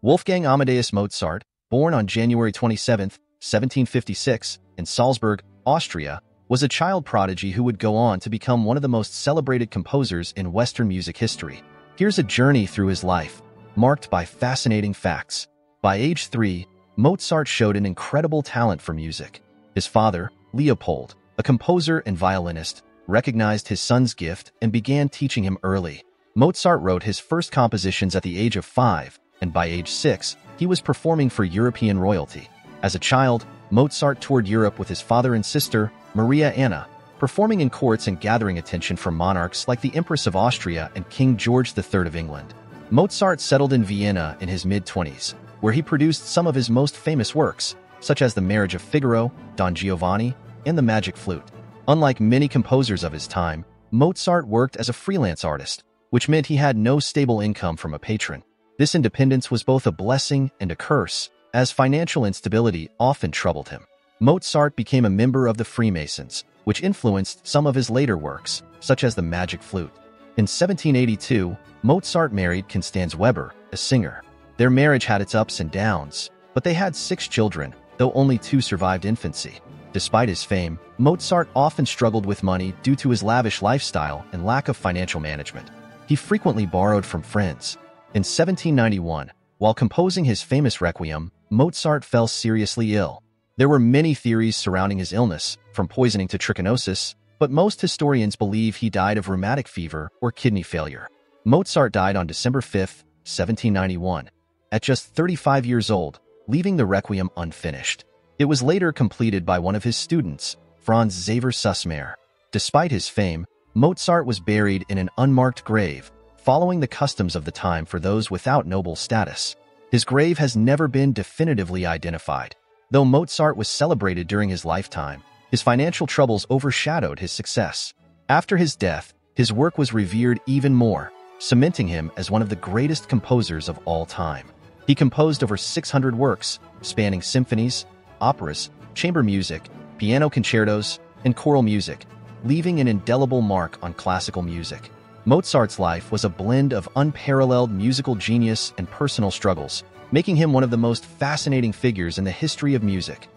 Wolfgang Amadeus Mozart, born on January 27, 1756, in Salzburg, Austria, was a child prodigy who would go on to become one of the most celebrated composers in Western music history. Here's a journey through his life, marked by fascinating facts. By age 3, Mozart showed an incredible talent for music. His father, Leopold, a composer and violinist, recognized his son's gift and began teaching him early. Mozart wrote his first compositions at the age of 5, and by age 6, he was performing for European royalty. As a child, Mozart toured Europe with his father and sister, Maria Anna, performing in courts and gathering attention from monarchs like the Empress of Austria and King George III of England. Mozart settled in Vienna in his mid-20s, where he produced some of his most famous works, such as The Marriage of Figaro, Don Giovanni, and The Magic Flute. Unlike many composers of his time, Mozart worked as a freelance artist, which meant he had no stable income from a patron. This independence was both a blessing and a curse, as financial instability often troubled him. Mozart became a member of the Freemasons, which influenced some of his later works, such as The Magic Flute. In 1782, Mozart married Constanze Weber, a singer. Their marriage had its ups and downs, but they had 6 children, though only 2 survived infancy. Despite his fame, Mozart often struggled with money due to his lavish lifestyle and lack of financial management. He frequently borrowed from friends. In 1791, while composing his famous Requiem, Mozart fell seriously ill. There were many theories surrounding his illness, from poisoning to trichinosis, but most historians believe he died of rheumatic fever or kidney failure. Mozart died on December 5, 1791, at just 35 years old, leaving the Requiem unfinished. It was later completed by one of his students, Franz Xaver Sussmayr. Despite his fame, Mozart was buried in an unmarked grave, following the customs of the time for those without noble status. His grave has never been definitively identified. Though Mozart was celebrated during his lifetime, his financial troubles overshadowed his success. After his death, his work was revered even more, cementing him as one of the greatest composers of all time. He composed over 600 works, spanning symphonies, operas, chamber music, piano concertos, and choral music, leaving an indelible mark on classical music. Mozart's life was a blend of unparalleled musical genius and personal struggles, making him one of the most fascinating figures in the history of music.